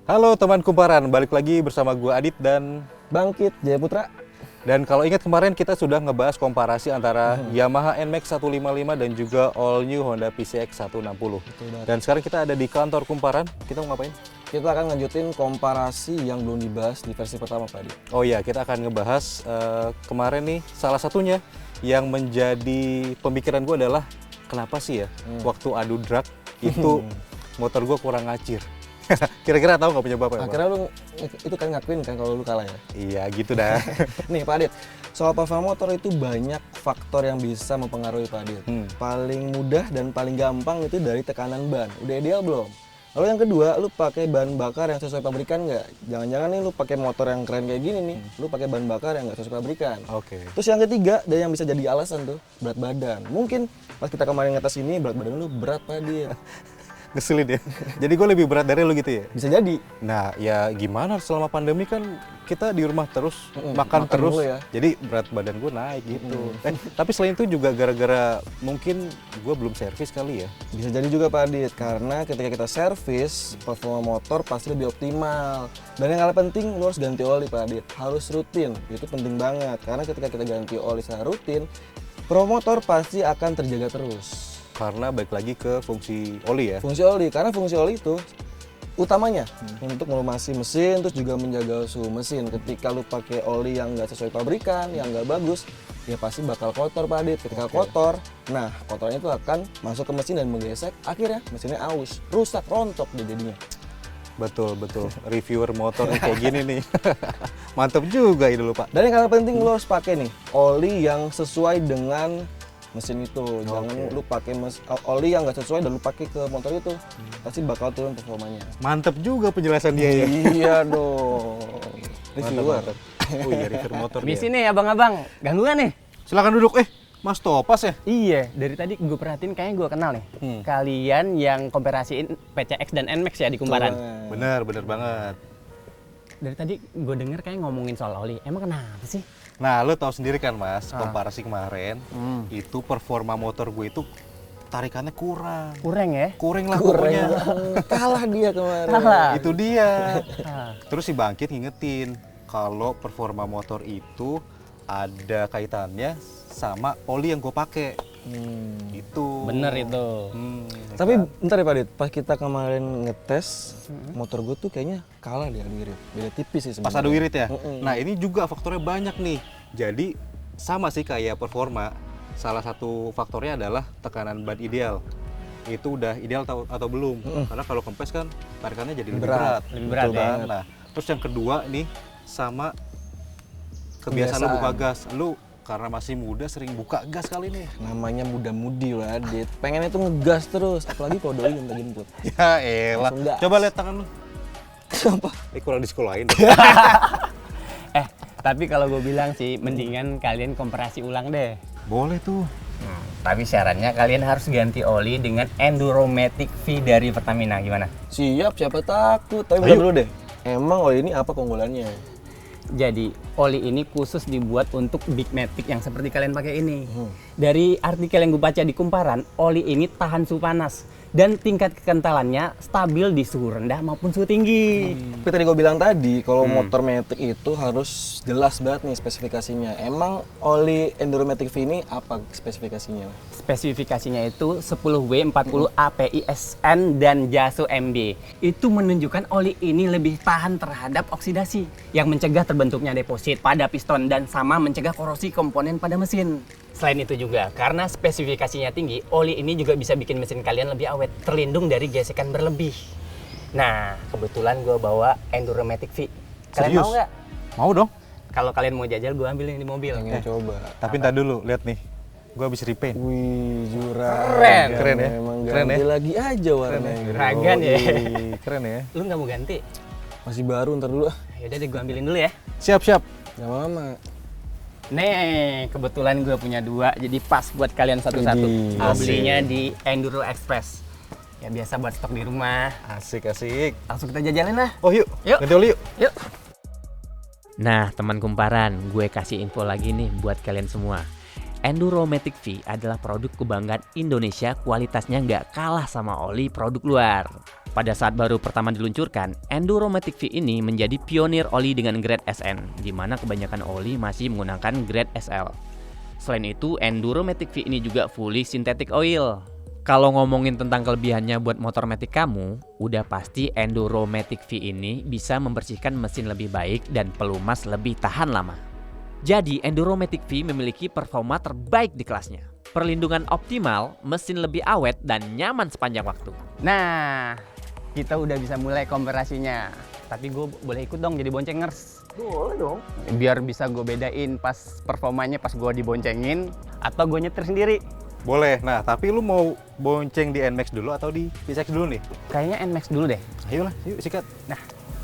Halo teman kumparan, balik lagi bersama gue Adit dan Bangkit Jaya Putra. Dan kalau ingat kemarin kita sudah ngebahas komparasi antara Yamaha NMAX 155 dan juga all new Honda PCX 160. Dan sekarang kita ada di kantor kumparan, kita mau ngapain? Kita akan lanjutin komparasi yang belum dibahas di versi pertama tadi. Oh iya, kita akan ngebahas kemarin nih salah satunya yang menjadi pemikiran gue adalah kenapa sih ya waktu adu drag itu motor gue kurang ngacir. Kira-kira tahu nggak penyebabnya? Akhirnya lu itu kan ngakuin kan kalau lu kalah ya? Iya gitu dah. Nih Pak Adit, soal performa motor itu banyak faktor yang bisa mempengaruhi Pak Adit. Paling mudah dan paling gampang itu dari tekanan ban. Udah ideal belum? Lalu yang kedua, lu pakai bahan bakar yang sesuai pabrikan nggak? Jangan-jangan nih lu pakai motor yang keren kayak gini nih, lu pakai bahan bakar yang nggak sesuai pabrikan. Oke. Terus yang ketiga, dan yang bisa jadi alasan tuh, berat badan. Mungkin pas kita kemarin ngetes ini, berat badan lu berat Pak Adit. Ngeselin ya. Jadi gue lebih berat dari lu gitu ya? Bisa jadi. Nah ya gimana selama pandemi kan kita di rumah terus makan terus ya. jadi berat badan gue naik gitu. Tapi selain itu juga gara-gara mungkin gue belum servis kali ya. Bisa jadi juga Pak Adit, karena ketika kita servis performa motor pasti lebih optimal. Dan yang paling penting lu harus ganti oli Pak Adit, harus rutin. Itu penting banget karena ketika kita ganti oli secara rutin, performa motor pasti akan terjaga terus. Karena balik lagi ke fungsi oli ya. Fungsi oli, karena fungsi oli itu utamanya untuk melumasi mesin, terus juga menjaga suhu mesin. Ketika lu pakai oli yang nggak sesuai pabrikan, yang nggak bagus, ya pasti bakal kotor Pak Adit. Ketika kotor, nah kotorannya itu akan masuk ke mesin dan menggesek, akhirnya mesinnya aus, rusak, rontok deh jadinya. Betul. Reviewer motor nih kayak gini nih. Mantap juga ini lu Pak. Dan yang paling penting lu harus pakai nih oli yang sesuai dengan mesin itu. Jangan lu pakai oli yang nggak sesuai dan lu pakai ke motor itu, pasti bakal turun performanya. Mantap juga penjelasan dia ya. Iya dong. Reviewer. Oh iya reviewer motor Di dia. sini abang-abang, gangguan nih? Silakan duduk. Mas Topas ya? Iya, dari tadi gue perhatiin kayaknya gue kenal nih. Kalian yang komparasiin PCX dan NMAX ya di kumparan. Bener banget. Dari tadi gue denger kayak ngomongin soal oli. Emang kenapa sih? Nah, lo tahu sendiri kan Mas, komparasi kemarin itu performa motor gue itu tarikannya kurang. Kurang ya? Kurang lah pokoknya. Kalah dia kemarin. Kalah. Itu dia. Terus si Bangkit ngingetin kalau performa motor itu ada kaitannya sama oli yang gue pakai. Itu. Bener itu. Tapi bentar ya Pak Adit, pas kita kemarin ngetes motor gue tuh kayaknya kalah dia adu irit. Beda tipis sih Pas sebenarnya. adu irit ya. Nah, ini juga faktornya banyak nih. Jadi sama sih kayak performa. Salah satu faktornya adalah tekanan ban ideal. Itu udah ideal atau belum? Karena kalau kempes kan tarikannya jadi lebih berat. Lebih berat Betul ya. kan? Nah, terus yang kedua nih sama kebiasaan lu buka gas. Lu karena masih muda sering buka gas kali nih. Namanya muda-mudi Pak Adit. Pengennya tuh ngegas terus, apalagi kalau doi minta jemput. Ya elah. Langsung gas. Coba lihat tangan lu. Kenapa? Kurang disekolahin. Tapi kalau gue bilang sih, mendingan kalian komparasi ulang deh. Boleh tuh. Tapi syaratnya kalian harus ganti oli dengan Enduromatic V dari Pertamina. Gimana? Siap, siapa takut. Tapi bentar dulu deh. Emang oli ini apa keunggulannya? Jadi oli ini khusus dibuat untuk Big Matic yang seperti kalian pakai ini. Dari artikel yang gue baca di kumparan, oli ini tahan suhu panas dan tingkat kekentalannya stabil di suhu rendah maupun suhu tinggi. Tapi tadi gue bilang tadi, kalau motor Matic itu harus jelas banget nih spesifikasinya. Emang oli Enduromatic V ini apa spesifikasinya? Spesifikasinya itu 10W40 API SN dan JASO MB. Itu menunjukkan oli ini lebih tahan terhadap oksidasi yang mencegah terbentuknya deposit pada piston dan sama mencegah korosi komponen pada mesin. Selain itu juga, karena spesifikasinya tinggi, oli ini juga bisa bikin mesin kalian lebih awet, terlindung dari gesekan berlebih. Nah, kebetulan gue bawa Enduromatic V. Kalian Serius? mau nggak? Mau dong. Kalau kalian mau jajal, gue ambil yang di mobil. Pengen coba. Tapi ntar dulu, lihat nih. Gue habis repaint. Wih, jurang. Keren ya? Emang Keren ganti ya? lagi aja warnanya. Ragan ya. Ih, keren ya. Lu nggak mau ganti? Masih baru, ntar dulu. Yaudah deh, gue ambilin dulu ya. Siap. Gak lama. Nih, kebetulan gue punya dua, jadi pas buat kalian satu-satu. Widih, Gue asik. belinya di Enduro Express. Ya biasa buat stok di rumah. Asik. Langsung kita jajalin lah. Oh yuk, Yuk. ganti oli yuk. Yuk. Nah, teman kumparan, gue kasih info lagi nih buat kalian semua. Enduromatic V adalah produk kebanggaan Indonesia, kualitasnya nggak kalah sama oli produk luar. Pada saat baru pertama diluncurkan, Enduromatic V ini menjadi pionir oli dengan grade SN, di mana kebanyakan oli masih menggunakan grade SL. Selain itu, Enduromatic V ini juga fully synthetic oil. Kalau ngomongin tentang kelebihannya buat motor matic kamu, udah pasti Enduromatic V ini bisa membersihkan mesin lebih baik dan pelumas lebih tahan lama. Jadi, Enduromatic V memiliki performa terbaik di kelasnya. Perlindungan optimal, mesin lebih awet dan nyaman sepanjang waktu. Nah, kita udah bisa mulai komparasinya. Tapi gue boleh ikut dong jadi boncengers. Boleh dong. Biar bisa gue bedain pas performanya pas gue diboncengin atau gue nyetir sendiri. Boleh. Nah, tapi lu mau bonceng di NMAX dulu atau di PCX dulu nih? Kayaknya NMAX dulu deh. Ayolah, yuk sikat. Nah,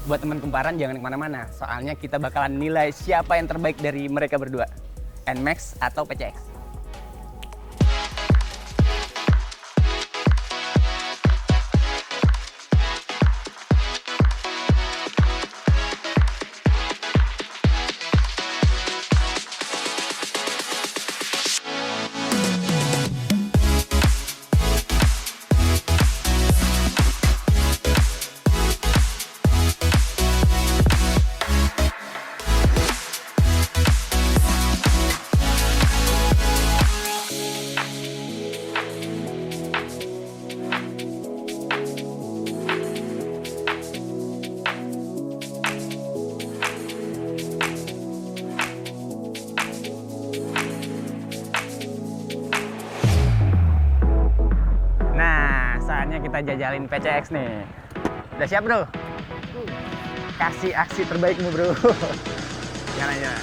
buat teman kumparan jangan kemana-mana. Soalnya kita bakalan nilai siapa yang terbaik dari mereka berdua. NMAX atau PCX. Saatnya kita jajalin PCX nih. Udah siap bro? Kasih aksi terbaikmu bro. Jangan.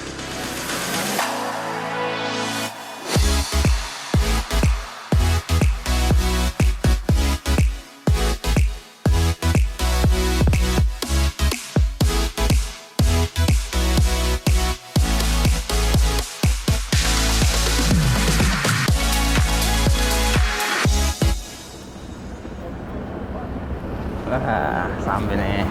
Sampai nih.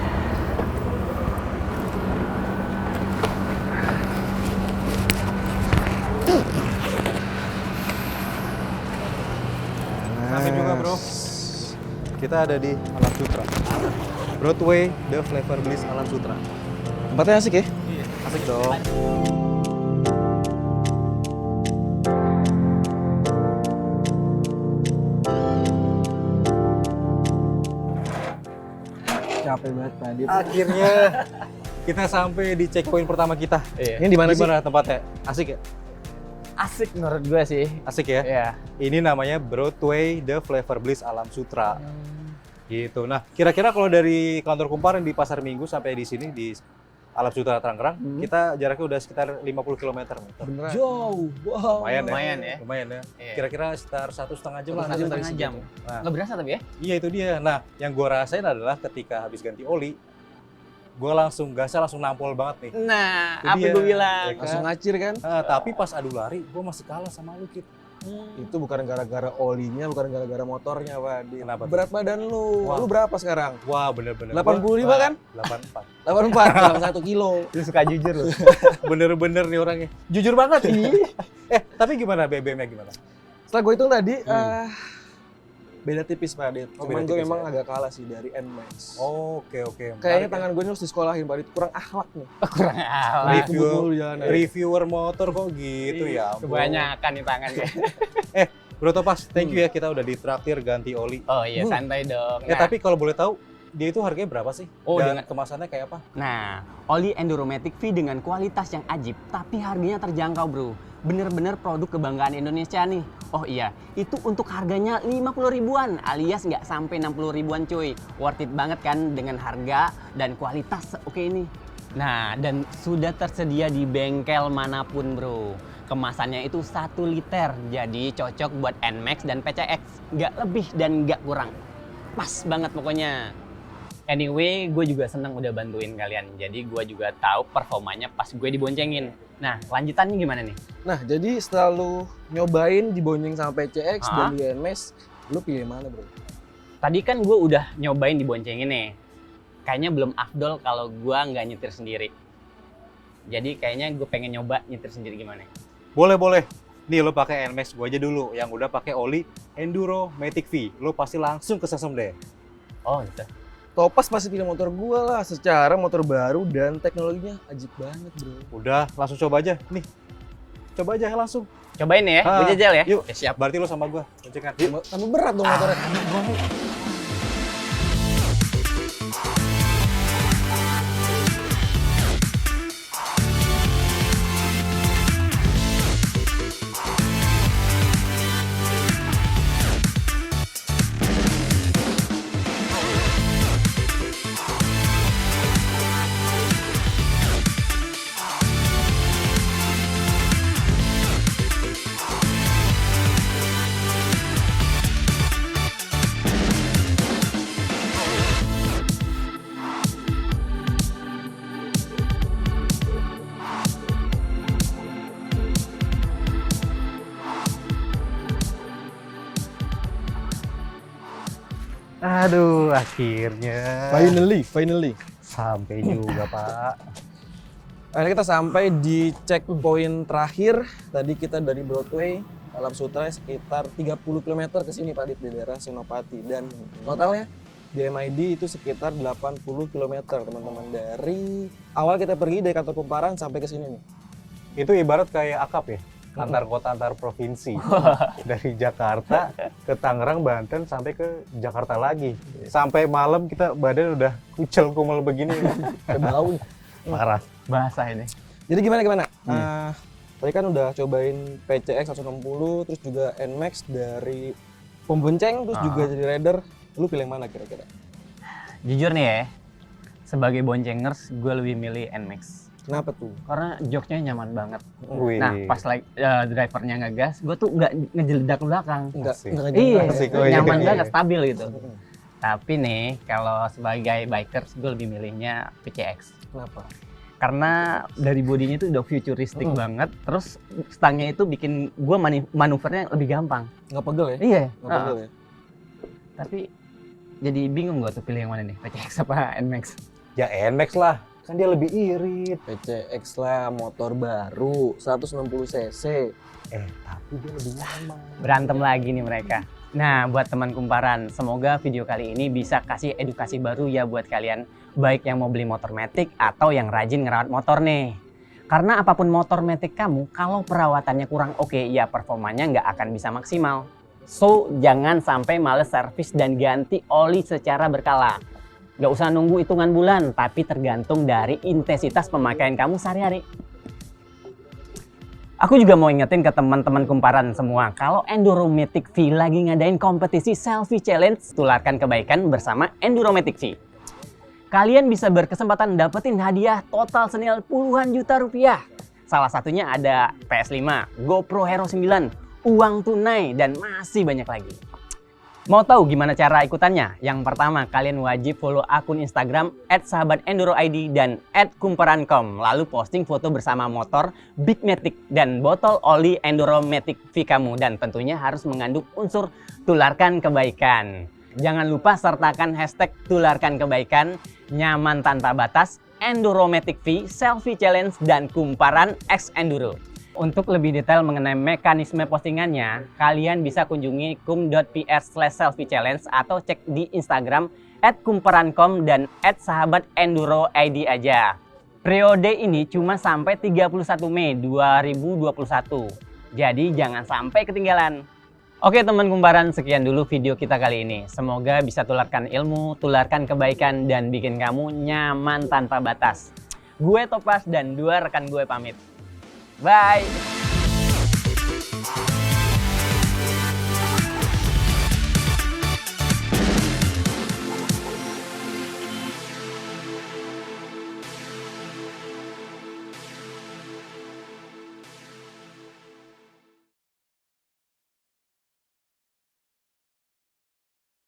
Sampai juga bro. Kita ada di Alam Sutra. Broadway The Flavor Bliss Alam Sutra. Tempatnya asik ya? Iya, asik dong. Capek banget tadi. Akhirnya kita sampai di checkpoint pertama kita. Iya. Ini di mana sih? Gimana tempatnya? Asik ya? Asik menurut gue sih. Asik ya? Iya. Ini namanya Broadway The Flavor Bliss Alam Sutra. Gitu. Nah, kira-kira kalau dari kantor kumparan di Pasar Minggu sampai di sini di Alam Sutra Tangerang, kita jaraknya udah sekitar 50 km. Beneran. Jauh. Wow. Lumayan ya. Lumayan ya. Iya. Kira-kira sekitar 1,5 jam lah. 1,5 jam. Nah, Nggak berasa tapi ya? iya itu dia. Nah, yang gue rasain adalah ketika habis ganti oli, gue gasnya langsung nampol banget nih. Nah, Itu apa dia. gue bilang? Ya Langsung ngacir kan? Tapi pas adu lari, gue masih kalah sama lu, Kit. Itu bukan gara-gara olinya, bukan gara-gara motornya, Pak. Kenapa tuh? Berat badan lu. Wah. Lu berapa sekarang? Wah, bener-bener. 85 kan? 84. 84 dalam 1 kilo. Lu suka jujur lu. Bener-bener nih orangnya. Jujur banget. Tapi gimana BBM-nya gimana? Setelah gue hitung tadi, beda tipis Pak Adit. Oh, Cuman beda gue tipis memang ya? agak kalah sih dari NMAX. Oke. Kayaknya Menarik tangan gue ini harus disekolahin Pak Adit. Kurang akhlak nih. Kurang alat. Reviewer motor kok gitu ya. ampun. Kebanyakan nih tangannya. Bro Topas, thank you ya kita udah ditraktir ganti oli. Oh iya, santai dong. Tapi kalau boleh tahu, dia itu harganya berapa sih? Oh, Dan dengan- kemasannya kayak apa? Nah, oli Enduromatic V dengan kualitas yang ajib, tapi harganya terjangkau bro. Bener-bener produk kebanggaan Indonesia nih. Oh iya, itu untuk harganya 50 ribuan alias nggak sampai 60 ribuan cuy. Worth it banget kan dengan harga dan kualitas oke ini. Nah, dan sudah tersedia di bengkel manapun bro. Kemasannya itu 1 liter, jadi cocok buat NMAX dan PCX. Nggak lebih dan nggak kurang. Pas banget pokoknya. Anyway, gue juga seneng udah bantuin kalian. Jadi gue juga tahu performanya pas gue diboncengin. Nah, lanjutannya gimana nih? Nah, jadi setelah lu nyobain dibonceng sama PCX Hah? dan di NMAX, lu pilih mana bro? Tadi kan gue udah nyobain diboncengin nih. Kayaknya belum afdol kalau gue nggak nyetir sendiri. Jadi kayaknya gue pengen nyoba nyetir sendiri gimana? Boleh. Nih lo pakai NMAX gue aja dulu yang udah pakai oli Enduromatic V. Lo pasti langsung ke sesem deh. Oh gitu. Topaz pasti pilih motor gua lah, secara motor baru dan teknologinya ajib banget bro. Udah, langsung coba aja. Nih, coba aja langsung. Cobain ya, Ah, gue jajal ya. Yuk, Ya, siap. berarti lu sama gua. Boncengan. Yuk. Tambah berat dong motornya. Aduh, akhirnya Finally. sampai juga, Pak. Akhirnya kita sampai di checkpoint terakhir. Tadi kita dari Broadway, Alam Sutra sekitar 30 km ke sini Pak Dit, di daerah Senopati. Dan totalnya di MID itu sekitar 80 km teman-teman. Dari awal kita pergi dari kantor Kumparan sampai ke sini nih. Itu ibarat kayak akap ya, antar kota antar provinsi. Dari Jakarta ke Tangerang, Banten sampai ke Jakarta lagi. Sampai malam kita badan udah kucel kumel begini. Kayak bau. Parah. Bahasa ini. Jadi gimana? Tadi kan udah cobain PCX 160, terus juga NMAX dari pembonceng, terus juga jadi rider. Lu pilih yang mana kira-kira? Jujur nih ya, sebagai boncengers gue lebih milih NMAX. Kenapa tuh? Karena joknya nyaman banget. Wih. Nah, pas drivernya ngegas, gue tuh nggak ngejeledak ke belakang. Enggak Asik. Iya, Asik. Oh, iya, nyaman iya. banget, stabil gitu. Tapi nih, kalau sebagai bikers, gue lebih milihnya PCX. Kenapa? Karena dari bodinya itu udah futuristik banget, terus stangnya itu bikin gue manuvernya lebih gampang. Nggak pegel ya? Iya. Nggak pegel ya? Tapi jadi bingung gue tuh pilih yang mana nih, PCX apa NMAX? Ya NMAX lah, kan dia lebih irit. PCX lah, motor baru, 160 cc. Tapi dia lebih nyaman. Berantem lagi nih mereka. Nah, buat teman kumparan, semoga video kali ini bisa kasih edukasi baru ya buat kalian, baik yang mau beli motor matic atau yang rajin ngerawat motor nih. Karena apapun motor matic kamu, kalau perawatannya kurang oke, ya performanya nggak akan bisa maksimal. So, jangan sampai males servis dan ganti oli secara berkala. Nggak usah nunggu hitungan bulan, tapi tergantung dari intensitas pemakaian kamu sehari-hari. Aku juga mau ingetin ke teman-teman kumparan semua, kalau Enduromatic V lagi ngadain kompetisi selfie challenge, tularkan kebaikan bersama Enduromatic V. Kalian bisa berkesempatan dapetin hadiah total senilai puluhan juta rupiah. Salah satunya ada PS5, GoPro Hero 9, uang tunai, dan masih banyak lagi. Mau tahu gimana cara ikutannya? Yang pertama, kalian wajib follow akun Instagram @sahabatenduroid dan @kumparan.com. Lalu posting foto bersama motor Big Matic dan botol oli Enduromatic V kamu. Dan tentunya harus mengandung unsur tularkan kebaikan. Jangan lupa sertakan hashtag tularkan kebaikan, nyaman tanpa batas, Enduromatic V, Selfie Challenge, dan Kumparan X Enduro. Untuk lebih detail mengenai mekanisme postingannya, kalian bisa kunjungi kum.pr/selfie-challenge atau cek di Instagram @kumparan.com dan @sahabatenduroid aja. Periode ini cuma sampai 31 Mei 2021. Jadi jangan sampai ketinggalan. Oke teman kumparan, sekian dulu video kita kali ini. Semoga bisa tularkan ilmu, tularkan kebaikan, dan bikin kamu nyaman tanpa batas. Gue Topaz dan dua rekan gue pamit. Bye!